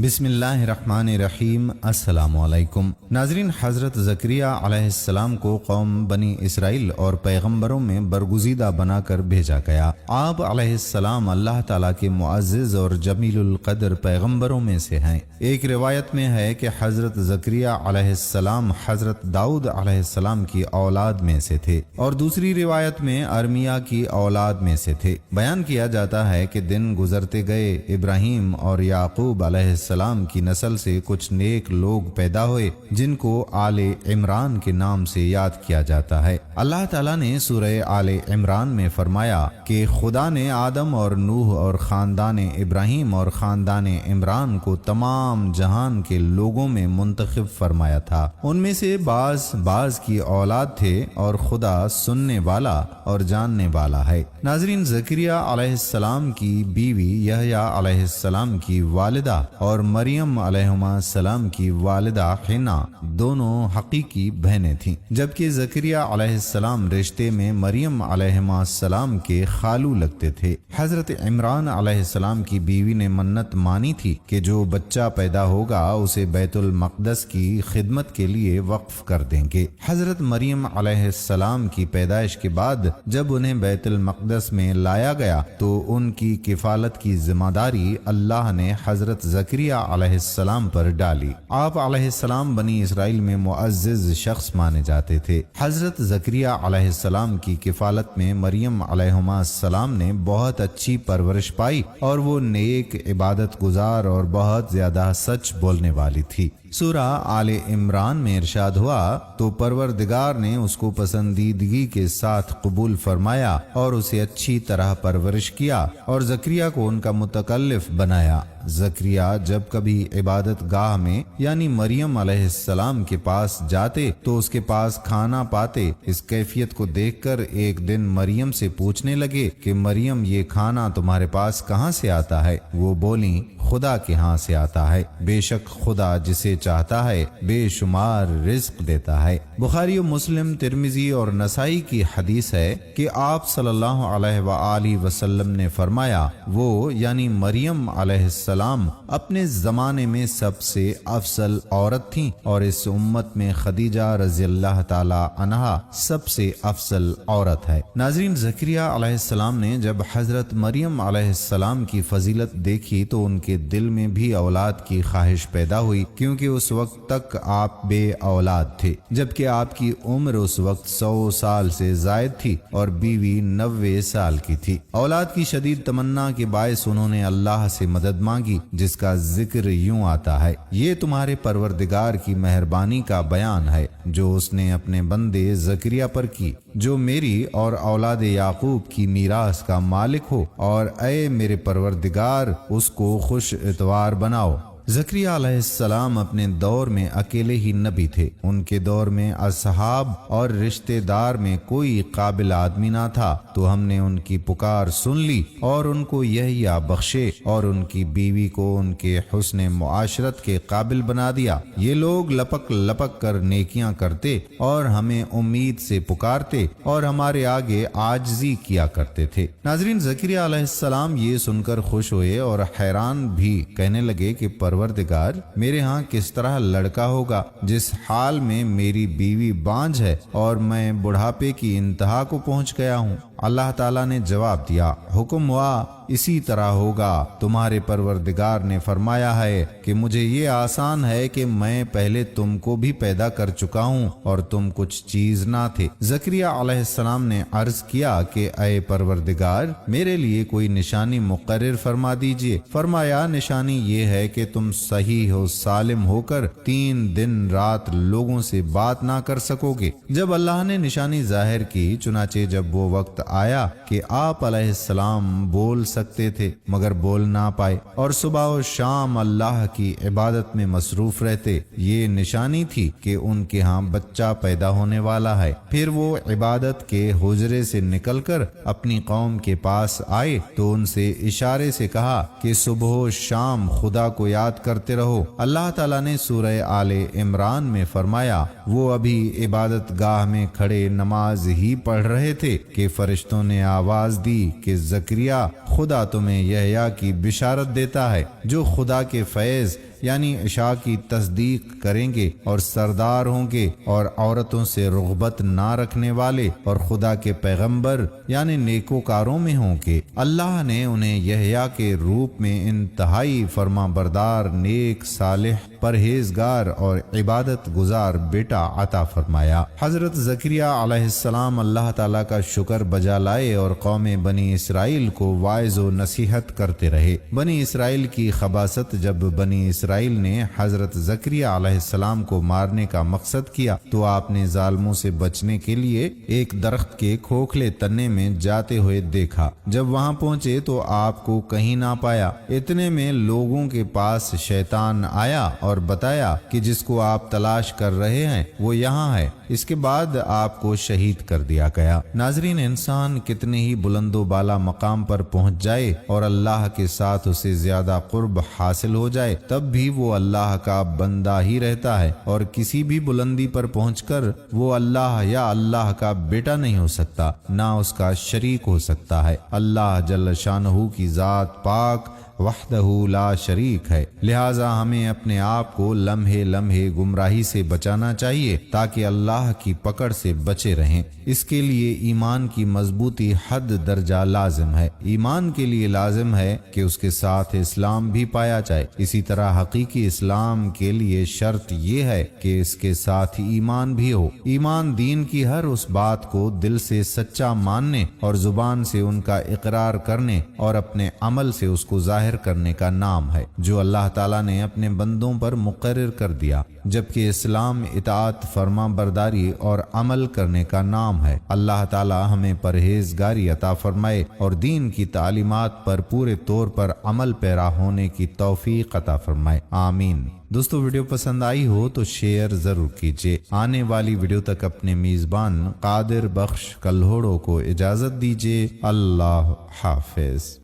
بسم اللہ الرحمن الرحیم۔ السلام علیکم ناظرین، حضرت زکریا علیہ السلام کو قوم بنی اسرائیل اور پیغمبروں میں برگزیدہ بنا کر بھیجا گیا۔ آپ علیہ السلام اللہ تعالیٰ کے معزز اور جمیل القدر پیغمبروں میں سے ہیں۔ ایک روایت میں ہے کہ حضرت زکریا علیہ السلام حضرت داؤد علیہ السلام کی اولاد میں سے تھے، اور دوسری روایت میں ارمیا کی اولاد میں سے تھے۔ بیان کیا جاتا ہے کہ دن گزرتے گئے، ابراہیم اور یعقوب علیہ السلام کی نسل سے کچھ نیک لوگ پیدا ہوئے جن کو آل عمران کے نام سے یاد کیا جاتا ہے۔ اللہ تعالیٰ نے سورہ آل عمران میں فرمایا کہ خدا نے آدم اور نوح اور خاندان ابراہیم اور خاندان عمران کو تمام جہان کے لوگوں میں منتخب فرمایا تھا۔ ان میں سے بعض کی اولاد تھے، اور خدا سننے والا اور جاننے والا ہے۔ ناظرین، زکریا علیہ السلام کی بیوی یحییٰ علیہ السلام کی والدہ اور مریم علیہ السلام کی والدہ حنا دونوں حقیقی بہنیں تھیں، جبکہ زکریا علیہ السلام رشتے میں مریم علیہ السلام کے خالو لگتے تھے۔ حضرت عمران علیہ السلام کی بیوی نے منت مانی تھی کہ جو بچہ پیدا ہوگا اسے بیت المقدس کی خدمت کے لیے وقف کر دیں گے۔ حضرت مریم علیہ السلام کی پیدائش کے بعد جب انہیں بیت المقدس میں لایا گیا تو ان کی کفالت کی ذمہ داری اللہ نے حضرت زکریا علیہ السلام پر ڈالی۔ آپ علیہ السلام بنی اسرائیل میں معزز شخص مانے جاتے تھے۔ حضرت زکریا علیہ السلام کی کفالت میں مریم علیہ السلام نے بہت اچھی پرورش پائی، اور وہ نیک، عبادت گزار اور بہت زیادہ سچ بولنے والی تھی۔ سورہ آل عمران میں ارشاد ہوا تو پروردگار نے اس کو پسندیدگی کے ساتھ قبول فرمایا اور اسے اچھی طرح پرورش کیا، اور زکریا کو ان کا متکلف بنایا۔ زکریا جب کبھی عبادت گاہ میں یعنی مریم علیہ السلام کے پاس جاتے تو اس کے پاس کھانا پاتے۔ اس کیفیت کو دیکھ کر ایک دن مریم سے پوچھنے لگے کہ مریم، یہ کھانا تمہارے پاس کہاں سے آتا ہے؟ وہ بولیں، خدا کے ہاں سے آتا ہے، بے شک خدا جسے چاہتا ہے بے شمار رزق دیتا ہے۔ بخاری و مسلم، ترمذی اور نسائی کی حدیث ہے کہ آپ صلی اللہ علیہ وآلہ وسلم نے فرمایا، وہ یعنی مریم علیہ السلام اپنے زمانے میں سب سے افضل عورت تھیں، اور اس امت میں خدیجہ رضی اللہ تعالی عنہا سب سے افضل عورت ہے۔ ناظرین، زکریا علیہ السلام نے جب حضرت مریم علیہ السلام کی فضیلت دیکھی تو ان کے دل میں بھی اولاد کی خواہش پیدا ہوئی، کیونکہ اس وقت تک آپ بے اولاد تھے، جبکہ آپ کی عمر اس وقت 100 سال سے زائد تھی اور بیوی 90 سال کی تھی۔ اولاد کی شدید تمنا کے باعث انہوں نے اللہ سے مدد مانگی، جس کا ذکر یوں آتا ہے، یہ تمہارے پروردگار کی مہربانی کا بیان ہے جو اس نے اپنے بندے زکریا پر کی، جو میری اور اولاد یعقوب کی میراث کا مالک ہو، اور اے میرے پروردگار اس کو خوش اتوار بناؤ۔ زکریا علیہ السلام اپنے دور میں اکیلے ہی نبی تھے۔ ان کے دور میں اصحاب اور رشتہ دار میں کوئی قابل آدمی نہ تھا، تو ہم نے ان کی پکار سن لی اور ان کو یحییٰ بخشے، اور ان کی بیوی کو ان کے حسن معاشرت کے قابل بنا دیا۔ یہ لوگ لپک لپک کر نیکیاں کرتے اور ہمیں امید سے پکارتے اور ہمارے آگے عاجزی کیا کرتے تھے۔ ناظرین، زکریا علیہ السلام یہ سن کر خوش ہوئے اور حیران بھی، کہنے لگے کہ پروردگار، میرے ہاں کس طرح لڑکا ہوگا جس حال میں میری بیوی بانجھ ہے اور میں بڑھاپے کی انتہا کو پہنچ گیا ہوں؟ اللہ تعالیٰ نے جواب دیا، حکم ہوا اسی طرح ہوگا۔ تمہارے پروردگار نے فرمایا ہے کہ مجھے یہ آسان ہے کہ میں پہلے تم کو بھی پیدا کر چکا ہوں اور تم کچھ چیز نہ تھے۔ زکریا علیہ السلام نے عرض کیا کہ اے پروردگار، میرے لیے کوئی نشانی مقرر فرما دیجئے۔ فرمایا، نشانی یہ ہے کہ تم صحیح و سالم ہو کر 3 دن رات لوگوں سے بات نہ کر سکو گے۔ جب اللہ نے نشانی ظاہر کی، چنانچہ جب وہ وقت آیا کہ آپ علیہ السلام بول سکتے تھے مگر بول نہ پائے، اور صبح و شام اللہ کی عبادت میں مصروف رہتے، یہ نشانی تھی کہ ان کے ہاں بچہ پیدا ہونے والا ہے۔ پھر وہ عبادت کے حجرے سے نکل کر اپنی قوم کے پاس آئے تو ان سے اشارے سے کہا کہ صبح و شام خدا کو یاد کرتے رہو۔ اللہ تعالیٰ نے سورہ آل عمران میں فرمایا، وہ ابھی عبادت گاہ میں کھڑے نماز ہی پڑھ رہے تھے کہ فرشتوں نے آواز دی کہ زکریا، خدا تمہیں یحییٰ کی بشارت دیتا ہے، جو خدا کے فیض یعنی عشاء کی تصدیق کریں گے اور سردار ہوں گے اور عورتوں سے رغبت نہ رکھنے والے اور خدا کے پیغمبر یعنی نیکوکاروں میں ہوں گے۔ اللہ نے انہیں یحییٰ کے روپ میں انتہائی فرما بردار، نیک، صالح، پرہیزگار اور عبادت گزار بیٹا عطا فرمایا۔ حضرت زکریا علیہ السلام اللہ تعالیٰ کا شکر بجا لائے اور قوم بنی اسرائیل کو واعظ و نصیحت کرتے رہے۔ بنی اسرائیل کی خباثت جب بنی اسرائیل نے حضرت زکریا علیہ السلام کو مارنے کا مقصد کیا تو آپ نے ظالموں سے بچنے کے لیے ایک درخت کے کھوکھلے تنے میں جاتے ہوئے دیکھا۔ جب وہاں پہنچے تو آپ کو کہیں نہ پایا۔ اتنے میں لوگوں کے پاس شیطان آیا اور بتایا کہ جس کو آپ تلاش کر رہے ہیں وہ یہاں ہے۔ اس کے بعد آپ کو شہید کر دیا گیا۔ ناظرین، انسان کتنے ہی بلند و بالا مقام پر پہنچ جائے اور اللہ کے ساتھ اسے زیادہ قرب حاصل ہو جائے تب بھی وہ اللہ کا بندہ ہی رہتا ہے، اور کسی بھی بلندی پر پہنچ کر وہ اللہ یا اللہ کا بیٹا نہیں ہو سکتا، نہ اس کا شریک ہو سکتا ہے۔ اللہ جل شانہ کی ذات پاک وحدہ لا شریک ہے، لہٰذا ہمیں اپنے آپ کو لمحے لمحے گمراہی سے بچانا چاہیے تاکہ اللہ کی پکڑ سے بچے رہیں۔ اس کے لیے ایمان کی مضبوطی حد درجہ لازم ہے۔ ایمان کے لیے لازم ہے کہ اس کے ساتھ اسلام بھی پایا جائے۔ اسی طرح حقیقی اسلام کے لیے شرط یہ ہے کہ اس کے ساتھ ایمان بھی ہو۔ ایمان دین کی ہر اس بات کو دل سے سچا ماننے اور زبان سے ان کا اقرار کرنے اور اپنے عمل سے اس کو ظاہر کرنے کا نام ہے جو اللہ تعالیٰ نے اپنے بندوں پر مقرر کر دیا، جبکہ اسلام اطاعت، فرما برداری اور عمل کرنے کا نام ہے۔ اللہ تعالیٰ ہمیں پرہیزگاری عطا فرمائے اور دین کی تعلیمات پر پورے طور پر عمل پیرا ہونے کی توفیق عطا فرمائے، آمین۔ دوستو، ویڈیو پسند آئی ہو تو شیئر ضرور کیجیے۔ آنے والی ویڈیو تک اپنے میزبان قادر بخش کلہوڑو کو اجازت دیجیے۔ اللہ حافظ۔